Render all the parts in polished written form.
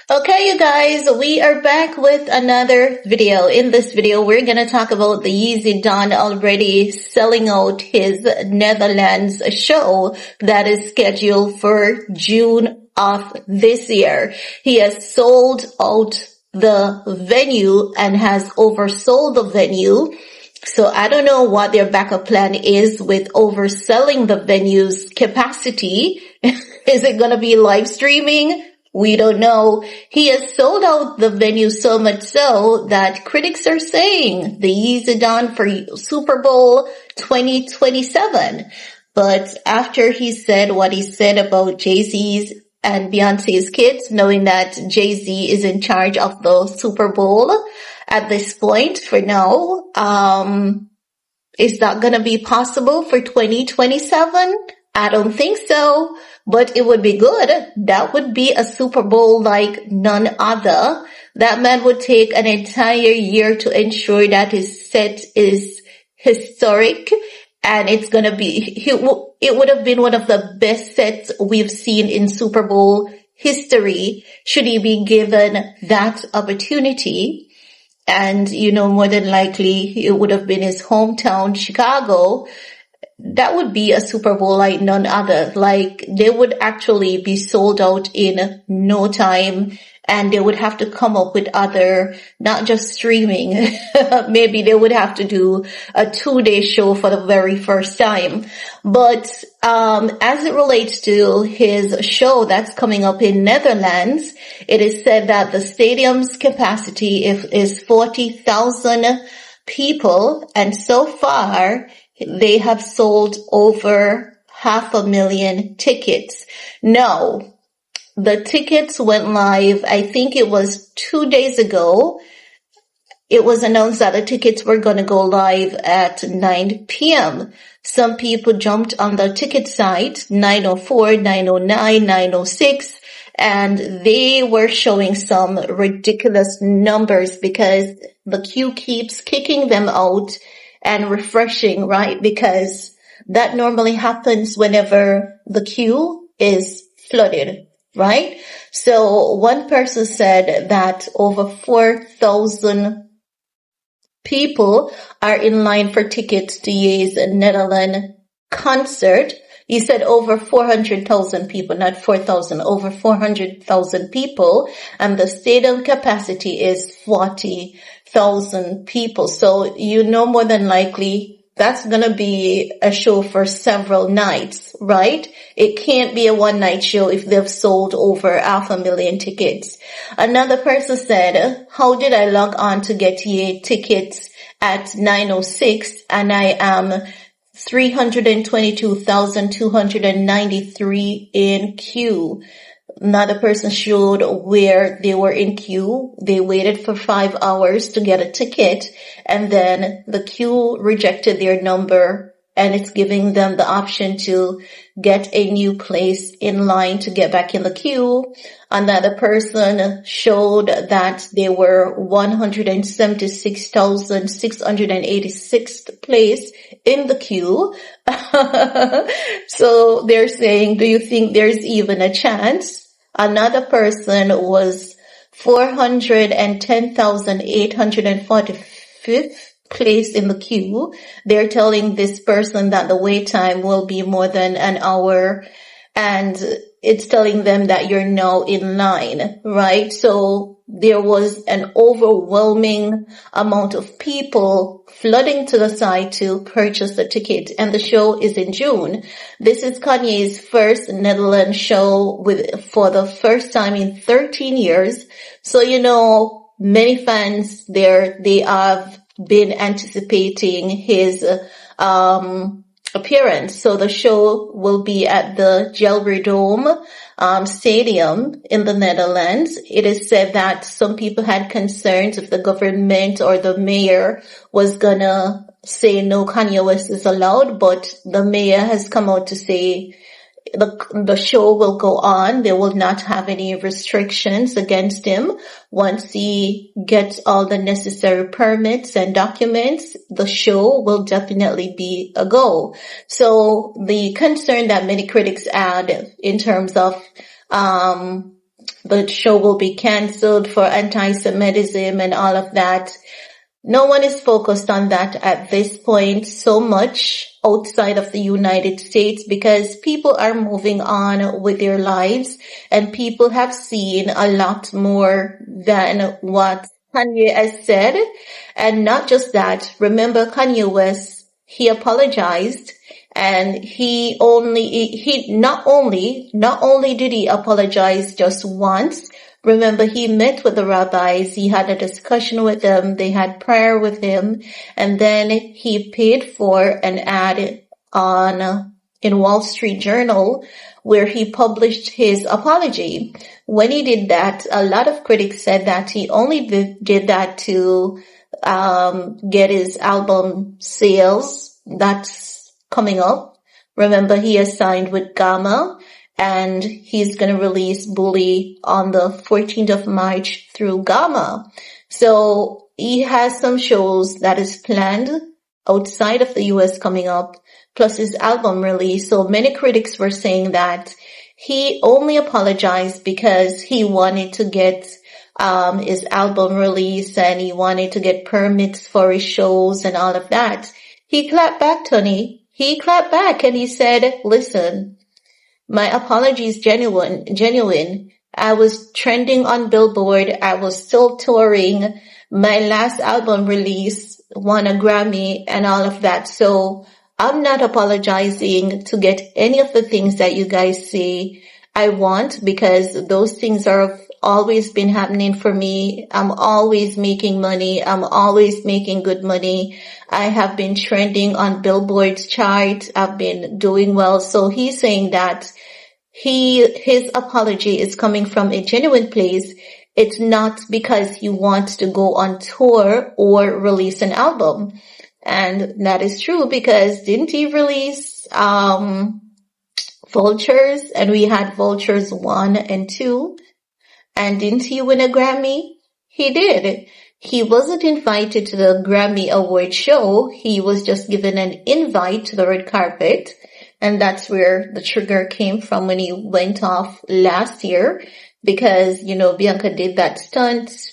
Okay, you guys, we are back with another video. In this video, we're going to talk about the Yeezy Don already selling out his Netherlands show that is scheduled for June of this year. He has sold out the venue and has oversold the venue. So I don't know what their backup plan is with overselling the venue's capacity. Is it going to be live streaming? We don't know. He has sold out the venue so much so that critics are saying the Yeezy Don for Super Bowl 2027. But after he said what he said about Jay-Z's and Beyonce's kids, knowing that Jay-Z is in charge of the Super Bowl at this point for now, is that going to be possible for 2027? I don't think so, but it would be good. That would be a Super Bowl like none other. That man would take an entire year to ensure that his set is historic, and it's going to be, it would have been one of the best sets we've seen in Super Bowl history should he be given that opportunity. And, more than likely it would have been his hometown, Chicago. That would be a Super Bowl like none other. Like, they would actually be sold out in no time, and they would have to come up with other, not just streaming. Maybe they would have to do a 2-day show for the very first time. But, as it relates to his show that's coming up in Netherlands, it is said that the stadium's capacity is 40,000 people, and so far, they have sold over 500,000 tickets. No, the tickets went live, I think it was 2 days ago. It was announced that the tickets were going to go live at 9 p.m. Some people jumped on the ticket site, 904, 909, 906, and they were showing some ridiculous numbers because the queue keeps kicking them out and refreshing, right? Because that normally happens whenever the queue is flooded, right? So one person said that over 4,000 people are in line for tickets to Ye's Netherlands concert. He said over 400,000 people, not 4,000, over 400,000 people, and the stadium capacity is 40,000 people. So more than likely that's going to be a show for several nights, right? It can't be a one-night show if they've sold over 500,000 tickets. Another person said, how did I log on to get Ye tickets at 906 and I am 322,293 in queue? Another person showed where they were in queue. They waited for 5 hours to get a ticket, and then the queue rejected their number, and it's giving them the option to get a new place in line to get back in the queue. Another person showed that they were 176,686th place in the queue. So they're saying, do you think there's even a chance? Another person was 410,845th place in the queue. They're telling this person that the wait time will be more than an hour, and it's telling them that you're now in line, right? So there was an overwhelming amount of people flooding to the site to purchase the ticket, and the show is in June. This is Kanye's first Netherlands show for the first time in 13 years. So, many fans there, they have been anticipating his appearance. So the show will be at the GelreDome stadium in the Netherlands. It is said that some people had concerns if the government or the mayor was gonna say no, Kanye West is allowed, but the mayor has come out to say the show will go on. They will not have any restrictions against him. Once he gets all the necessary permits and documents, the show will definitely be a go. So the concern that many critics had in terms of the show will be canceled for anti-Semitism and all of that. No one is focused on that at this point so much outside of the United States because people are moving on with their lives and people have seen a lot more than what Kanye has said. And not just that, remember Kanye West, he apologized and he not only did he apologize just once. Remember, he met with the rabbis, he had a discussion with them, they had prayer with him, and then he paid for an ad in Wall Street Journal where he published his apology. When he did that, a lot of critics said that he only did that to get his album sales that's coming up. Remember, he has signed with Gamma. And he's going to release Bully on the 14th of March through Gamma. So he has some shows that is planned outside of the US coming up, plus his album release. So many critics were saying that he only apologized because he wanted to get his album release and he wanted to get permits for his shows and all of that. He clapped back, Tony. He clapped back and he said, listen, my apology is genuine. I was trending on Billboard. I was still touring. My last album release won a Grammy and all of that. So I'm not apologizing to get any of the things that you guys say I want because those things have always been happening for me. I'm always making money. I'm always making good money. I have been trending on Billboard's chart. I've been doing well. So he's saying that his apology is coming from a genuine place. It's not because he wants to go on tour or release an album. And that is true because didn't he release Vultures? And we had Vultures 1 and 2. And didn't he win a Grammy? He did. He wasn't invited to the Grammy Award show. He was just given an invite to the red carpet. And that's where the trigger came from when he went off last year because, Bianca did that stunt.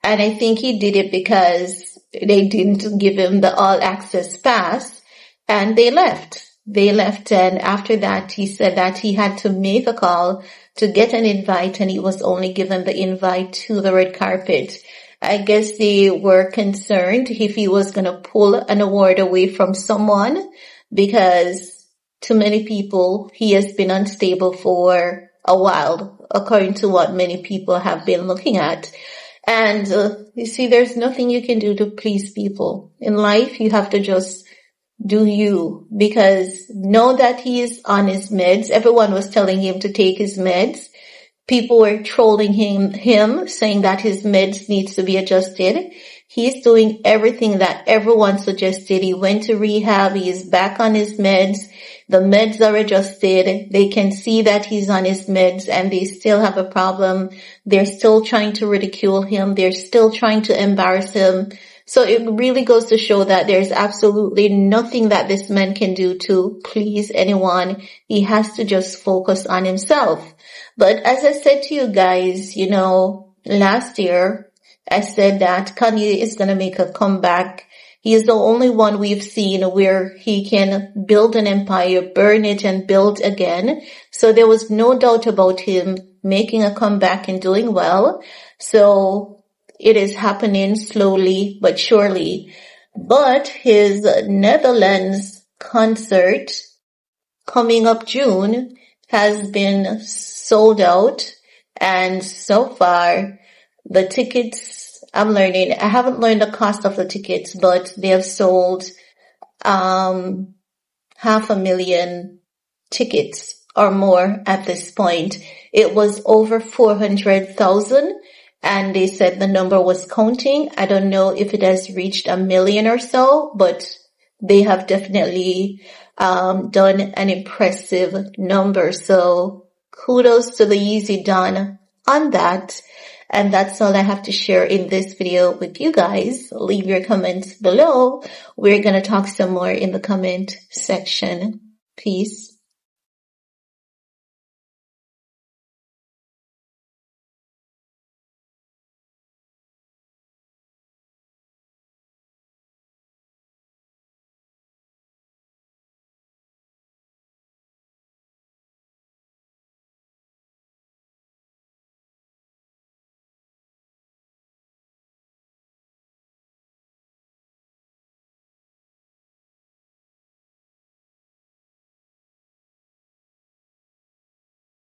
And I think he did it because they didn't give him the all access pass and they left. And after that, he said that he had to make a call to get an invite and he was only given the invite to the red carpet. I guess they were concerned if he was going to pull an award away from someone because to many people, he has been unstable for a while, according to what many people have been looking at. And you see, there's nothing you can do to please people. In life, you have to just do you, because know that he is on his meds. Everyone was telling him to take his meds. People were trolling him saying that his meds needs to be adjusted. He's doing everything that everyone suggested. He went to rehab. He is back on his meds. The meds are adjusted. They can see that he's on his meds and they still have a problem. They're still trying to ridicule him. They're still trying to embarrass him. So it really goes to show that there's absolutely nothing that this man can do to please anyone. He has to just focus on himself. But as I said to you guys, last year, I said that Kanye is going to make a comeback. He is the only one we've seen where he can build an empire, burn it and build again. So there was no doubt about him making a comeback and doing well. So it is happening slowly but surely. But his Netherlands concert coming up June has been sold out. And so far, the tickets, I haven't learned the cost of the tickets, but they have sold 500,000 tickets or more at this point. It was over 400,000. And they said the number was counting. I don't know if it has reached 1 million or so, but they have definitely done an impressive number. So kudos to the Yeezy Don on that. And that's all I have to share in this video with you guys. Leave your comments below. We're going to talk some more in the comment section. Peace.